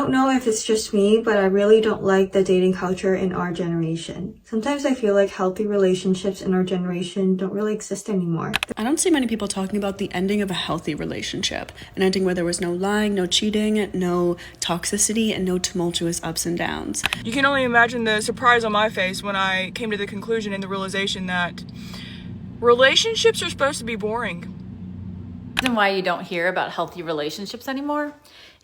don't know if it's just me, but I really don't like the dating culture in our generation. Sometimes I feel like healthy relationships in our generation don't really exist anymore. I don't see many people talking about the ending of a healthy relationship, an ending where there was no lying, no cheating, no toxicity, and no tumultuous ups and downs. You can only imagine the surprise on my face when I came to the conclusion and the realization that relationships are supposed to be boring. The reason why you don't hear about healthy relationships anymore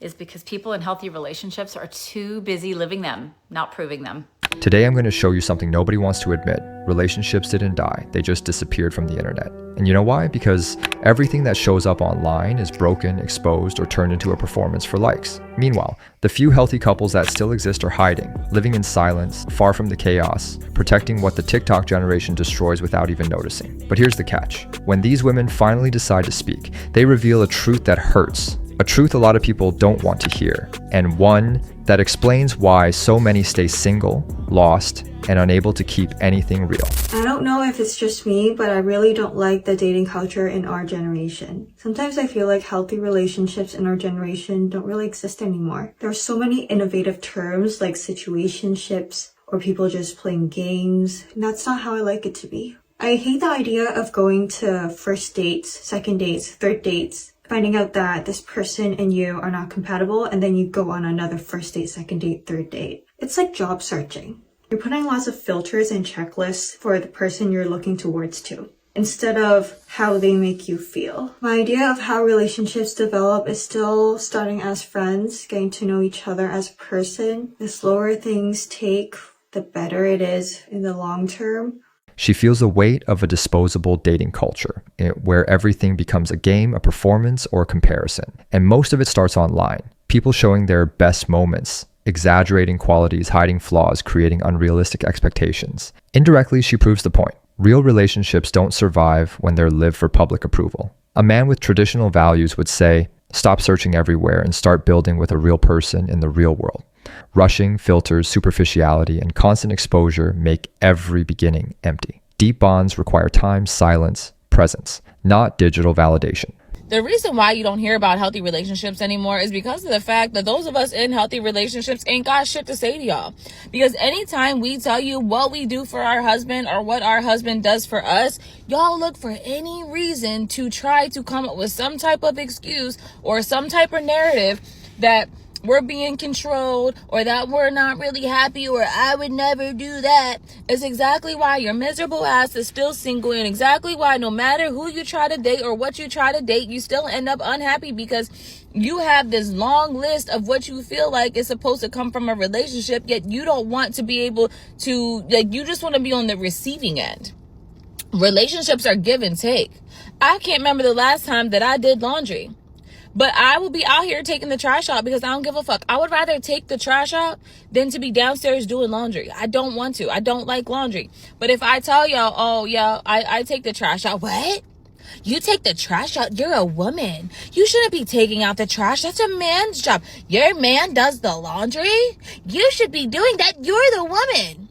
is because people in healthy relationships are too busy living them, not proving them. Today I'm going to show you something nobody wants to admit. Relationships didn't die, they just disappeared from the internet. And you know why? Because everything that shows up online is broken, exposed, or turned into a performance for likes. Meanwhile, the few healthy couples that still exist are hiding, living in silence, far from the chaos, protecting what the TikTok generation destroys without even noticing. But here's the catch. When these women finally decide to speak, they reveal a truth that hurts. A truth a lot of people don't want to hear, and one that explains why so many stay single, lost, and unable to keep anything real. I don't know if it's just me, but I really don't like the dating culture in our generation. Sometimes I feel like healthy relationships in our generation don't really exist anymore. There are so many innovative terms like situationships or people just playing games, and that's not how I like it to be. I hate the idea of going to first dates, second dates, third dates, finding out that this person and you are not compatible, and then you go on another first date, second date, third date. It's like job searching. You're putting lots of filters and checklists for the person you're looking towards to, instead of how they make you feel. My idea of how relationships develop is still starting as friends, getting to know each other as a person. The slower things take, the better it is in the long term. She feels the weight of a disposable dating culture, where everything becomes a game, a performance, or a comparison. And most of it starts online. People showing their best moments, exaggerating qualities, hiding flaws, creating unrealistic expectations. Indirectly, she proves the point. Real relationships don't survive when they're lived for public approval. A man with traditional values would say, stop searching everywhere and start building with a real person in the real world. Rushing, filters, superficiality, and constant exposure make every beginning empty. Deep bonds require time, silence, presence, not digital validation. The reason why you don't hear about healthy relationships anymore is because of the fact that those of us in healthy relationships ain't got shit to say to y'all. Because anytime we tell you what we do for our husband or what our husband does for us, y'all look for any reason to try to come up with some type of excuse or some type of narrative that we're being controlled or that we're not really happy or I would never do that. Is exactly why your miserable ass is still single, and exactly why no matter who you try to date or what you try to date, you still end up unhappy because you have this long list of what you feel like is supposed to come from a relationship, yet you don't want to be able to, like, you just want to be on the receiving end. Relationships are give and take. I can't remember the last time that I did laundry. But I will be out here taking the trash out because I don't give a fuck. I would rather take the trash out than to be downstairs doing laundry. I don't want to. I don't like laundry. But if I tell y'all, oh, yeah, I take the trash out. What? You take the trash out? You're a woman. You shouldn't be taking out the trash. That's a man's job. Your man does the laundry? You should be doing that. You're the woman.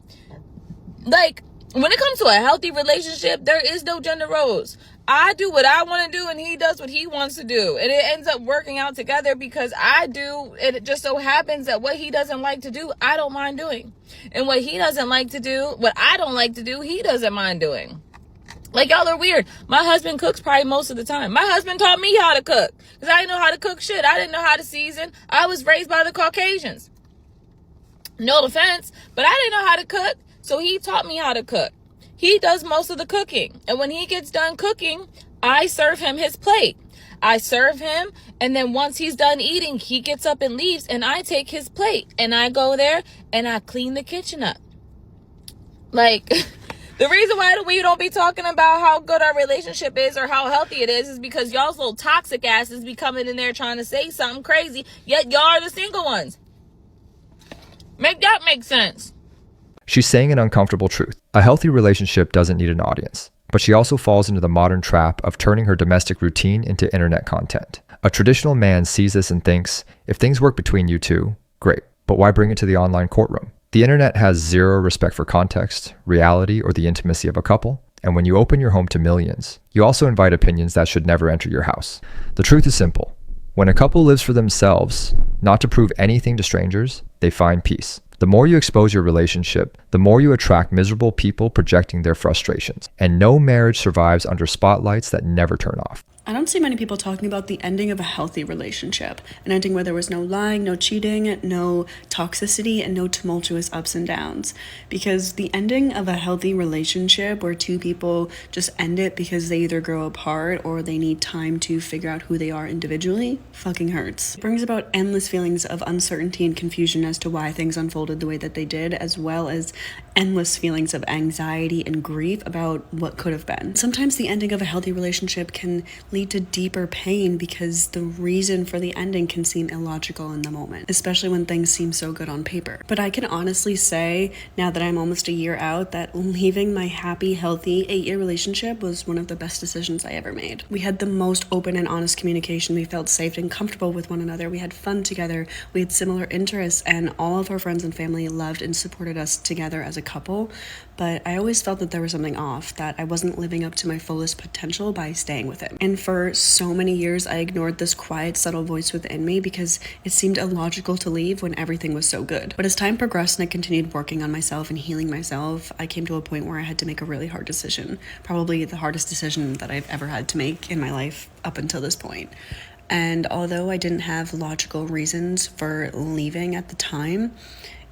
Like, when it comes to a healthy relationship, there is no gender roles. I do what I want to do and he does what he wants to do. And it ends up working out together because I do. And it just so happens that what he doesn't like to do, I don't mind doing. And what he doesn't like to do, what I don't like to do, he doesn't mind doing. Like, y'all are weird. My husband cooks probably most of the time. My husband taught me how to cook because I didn't know how to cook shit. I didn't know how to season. I was raised by the Caucasians. No offense, but I didn't know how to cook. So he taught me how to cook. He does most of the cooking. And when he gets done cooking, I serve him his plate. I serve him. And then once he's done eating, he gets up and leaves. And I take his plate. And I go there and I clean the kitchen up. Like, the reason why we don't be talking about how good our relationship is or how healthy it is because y'all's little toxic asses be coming in there trying to say something crazy. Yet y'all are the single ones. Make that make sense. She's saying an uncomfortable truth. A healthy relationship doesn't need an audience, but she also falls into the modern trap of turning her domestic routine into internet content. A traditional man sees this and thinks, if things work between you two, great, but why bring it to the online courtroom? The internet has zero respect for context, reality, or the intimacy of a couple, and when you open your home to millions, you also invite opinions that should never enter your house. The truth is simple. When a couple lives for themselves, not to prove anything to strangers, they find peace. The more you expose your relationship, the more you attract miserable people projecting their frustrations. And no marriage survives under spotlights that never turn off. I don't see many people talking about the ending of a healthy relationship, an ending where there was no lying, no cheating, no toxicity, and no tumultuous ups and downs. Because the ending of a healthy relationship where two people just end it because they either grow apart or they need time to figure out who they are individually fucking hurts. It brings about endless feelings of uncertainty and confusion as to why things unfolded the way that they did, as well as endless feelings of anxiety and grief about what could have been. Sometimes the ending of a healthy relationship can lead to deeper pain because the reason for the ending can seem illogical in the moment, especially when things seem so good on paper. But I can honestly say, now that I'm almost a year out, that leaving my happy, healthy 8-year relationship was one of the best decisions I ever made. We had the most open and honest communication. We felt safe and comfortable with one another. We had fun together. We had similar interests, and all of our friends and family loved and supported us together as a couple. But I always felt that there was something off, that I wasn't living up to my fullest potential by staying with him. And for so many years, I ignored this quiet, subtle voice within me because it seemed illogical to leave when everything was so good. But as time progressed and I continued working on myself and healing myself, I came to a point where I had to make a really hard decision. Probably the hardest decision that I've ever had to make in my life up until this point. And although I didn't have logical reasons for leaving at the time,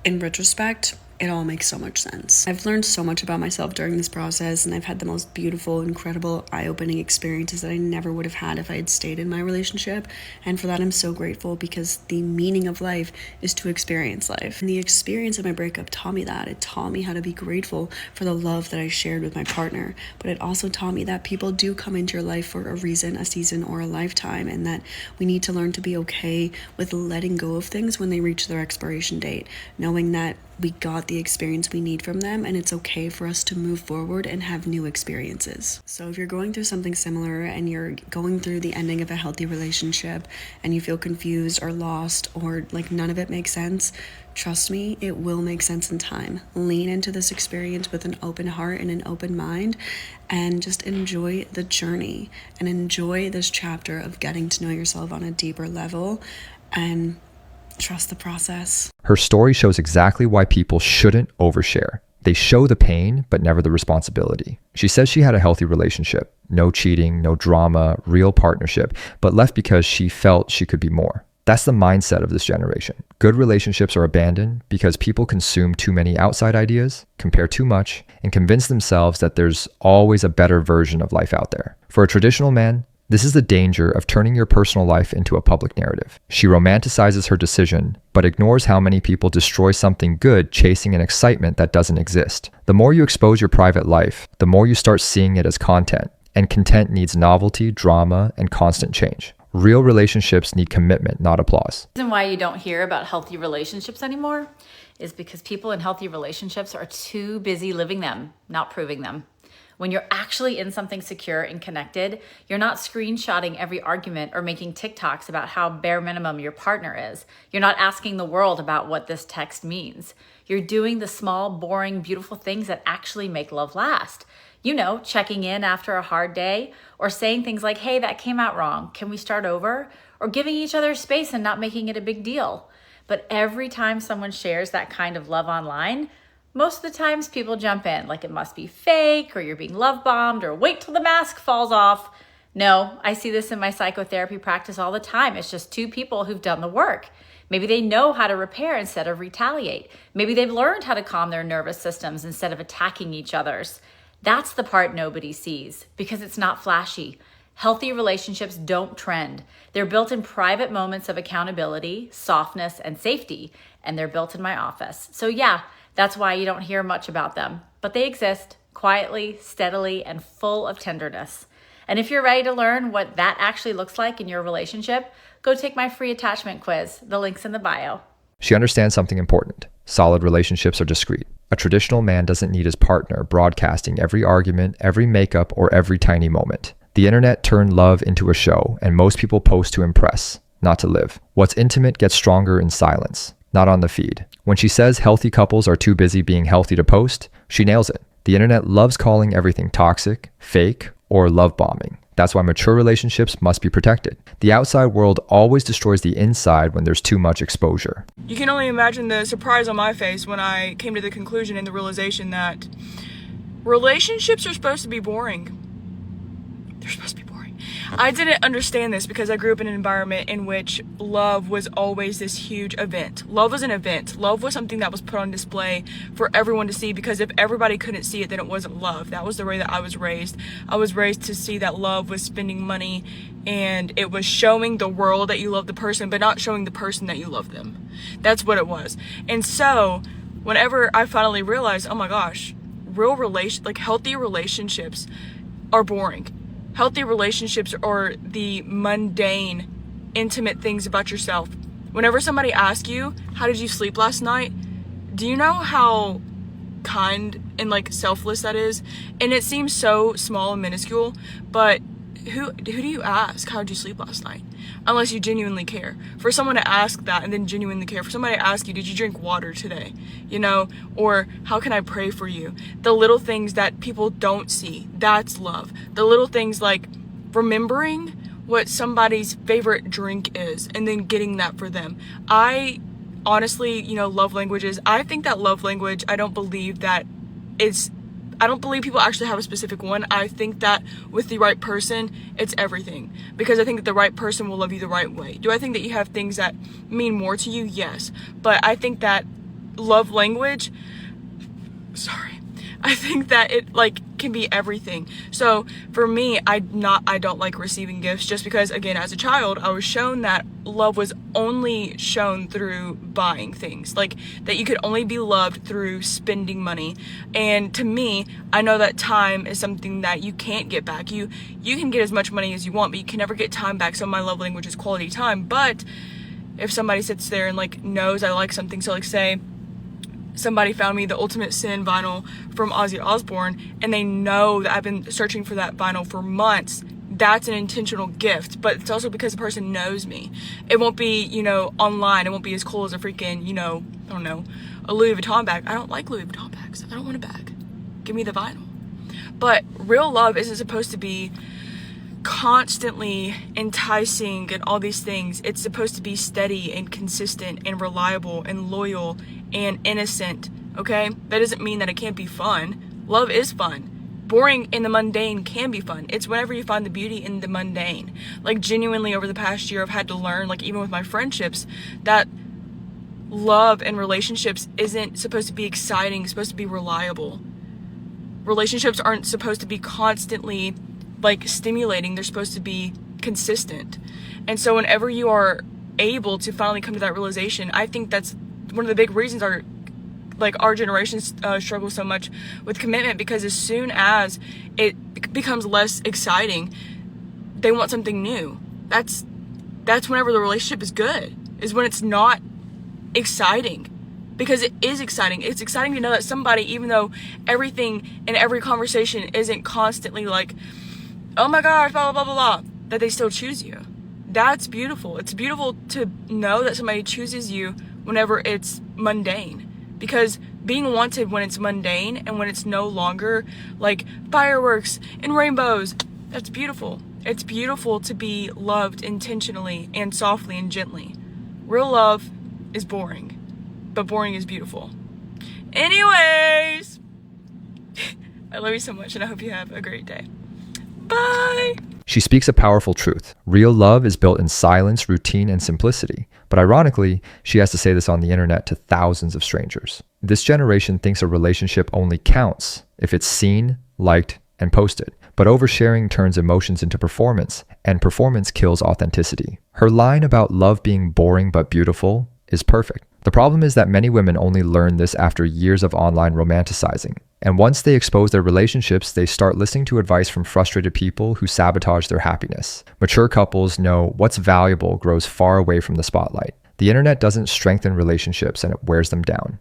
in retrospect, it all makes so much sense. I've learned so much about myself during this process, and I've had the most beautiful, incredible, eye-opening experiences that I never would have had if I had stayed in my relationship. And for that, I'm so grateful, because the meaning of life is to experience life. And the experience of my breakup taught me that. It taught me how to be grateful for the love that I shared with my partner. But it also taught me that people do come into your life for a reason, a season, or a lifetime, and that we need to learn to be okay with letting go of things when they reach their expiration date, knowing that we got the experience we need from them, and it's okay for us to move forward and have new experiences. So if you're going through something similar and you're going through the ending of a healthy relationship and you feel confused or lost or like none of it makes sense, trust me, it will make sense in time. Lean into this experience with an open heart and an open mind, and just enjoy the journey and enjoy this chapter of getting to know yourself on a deeper level, and trust the process. Her story shows exactly why people shouldn't overshare. They show the pain, but never the responsibility. She says she had a healthy relationship, no cheating, no drama, real partnership, but left because she felt she could be more. That's the mindset of this generation. Good relationships are abandoned because people consume too many outside ideas, compare too much, and convince themselves that there's always a better version of life out there. For a traditional man, this is the danger of turning your personal life into a public narrative. She romanticizes her decision, but ignores how many people destroy something good chasing an excitement that doesn't exist. The more you expose your private life, the more you start seeing it as content. And content needs novelty, drama, and constant change. Real relationships need commitment, not applause. The reason why you don't hear about healthy relationships anymore is because people in healthy relationships are too busy living them, not proving them. When you're actually in something secure and connected, you're not screenshotting every argument or making TikToks about how bare minimum your partner is. You're not asking the world about what this text means. You're doing the small, boring, beautiful things that actually make love last. You know, checking in after a hard day, or saying things like, hey, that came out wrong. Can we start over? Or giving each other space and not making it a big deal. But every time someone shares that kind of love online, most of the times people jump in like it must be fake, or you're being love bombed, or wait till the mask falls off. No, I see this in my psychotherapy practice all the time. It's just two people who've done the work. Maybe they know how to repair instead of retaliate. Maybe they've learned how to calm their nervous systems instead of attacking each other's. That's the part nobody sees because it's not flashy. Healthy relationships don't trend. They're built in private moments of accountability, softness, and safety, and they're built in my office. So yeah, that's why you don't hear much about them, but they exist quietly, steadily, and full of tenderness. And if you're ready to learn what that actually looks like in your relationship, go take my free attachment quiz. The link's in the bio. She understands something important. Solid relationships are discreet. A traditional man doesn't need his partner broadcasting every argument, every makeup, or every tiny moment. The internet turned love into a show, and most people post to impress, not to live. What's intimate gets stronger in silence, not on the feed. When she says healthy couples are too busy being healthy to post, she nails it. The internet loves calling everything toxic, fake, or love bombing. That's why mature relationships must be protected. The outside world always destroys the inside when there's too much exposure. You can only imagine the surprise on my face when I came to the conclusion and the realization that relationships are supposed to be boring. They're supposed to be boring. I didn't understand this because I grew up in an environment in which love was always this huge event. Love was an event. Love was something that was put on display for everyone to see, because if everybody couldn't see it, then it wasn't love. That was the way that I was raised. I was raised to see that love was spending money, and it was showing the world that you love the person, but not showing the person that you love them. That's what it was. And so whenever I finally realized, oh my gosh, healthy relationships are boring. Healthy relationships are the mundane, intimate things about yourself. Whenever somebody asks you, how did you sleep last night? Do you know how kind and selfless that is? And it seems so small and minuscule, but who do you ask, how did you sleep last night? Unless you genuinely care. For someone to ask that and then genuinely care, for somebody to ask you, did you drink water today? Or how can I pray for you? The little things that people don't see, that's love. The little things like remembering what somebody's favorite drink is and then getting that for them. I honestly, love languages. I think that love language, I don't believe people actually have a specific one. I think that with the right person, it's everything. Because I think that the right person will love you the right way. Do I think that you have things that mean more to you? Yes. But I think that love language, I think that it can be everything. So for me, I don't like receiving gifts, just because, again, as a child, I was shown that love was only shown through buying things, that you could only be loved through spending money. And to me, I know that time is something that you can't get back. You can get as much money as you want, but you can never get time back. So my love language is quality time. But if somebody sits there and knows I like something, so say somebody found me the Ultimate Sin vinyl from Ozzy Osbourne, and they know that I've been searching for that vinyl for months, that's an intentional gift. But it's also because the person knows me. It won't be, online. It won't be as cool as a freaking, I don't know, a Louis Vuitton bag. I don't like Louis Vuitton bags. I don't want a bag. Give me the vinyl. But real love isn't supposed to be constantly enticing and all these things. It's supposed to be steady and consistent and reliable and loyal and innocent, okay? That doesn't mean that it can't be fun. Love is fun. Boring in the mundane can be fun. It's whenever you find the beauty in the mundane. Genuinely over the past year, I've had to learn, even with my friendships, that love and relationships isn't supposed to be exciting. It's supposed to be reliable. Relationships aren't supposed to be constantly stimulating. They're supposed to be consistent. And so whenever you are able to finally come to that realization, I think that's one of the big reasons our generation struggles so much with commitment, because as soon as it becomes less exciting, they want something new. That's whenever the relationship is good, is when it's not exciting. Because it is exciting. It's exciting to know that somebody, even though everything in every conversation isn't constantly oh my gosh, blah, blah, blah, blah, blah, that they still choose you. That's beautiful. It's beautiful to know that somebody chooses you whenever it's mundane. Because being wanted when it's mundane and when it's no longer fireworks and rainbows, that's beautiful. It's beautiful to be loved intentionally and softly and gently. Real love is boring, but boring is beautiful. Anyways, I love you so much, and I hope you have a great day. Bye! She speaks a powerful truth. Real love is built in silence, routine, and simplicity. But ironically, she has to say this on the internet to thousands of strangers. This generation thinks a relationship only counts if it's seen, liked, and posted. But oversharing turns emotions into performance, and performance kills authenticity. Her line about love being boring but beautiful is perfect. The problem is that many women only learn this after years of online romanticizing. And once they expose their relationships, they start listening to advice from frustrated people who sabotage their happiness. Mature couples know what's valuable grows far away from the spotlight. The internet doesn't strengthen relationships, and it wears them down.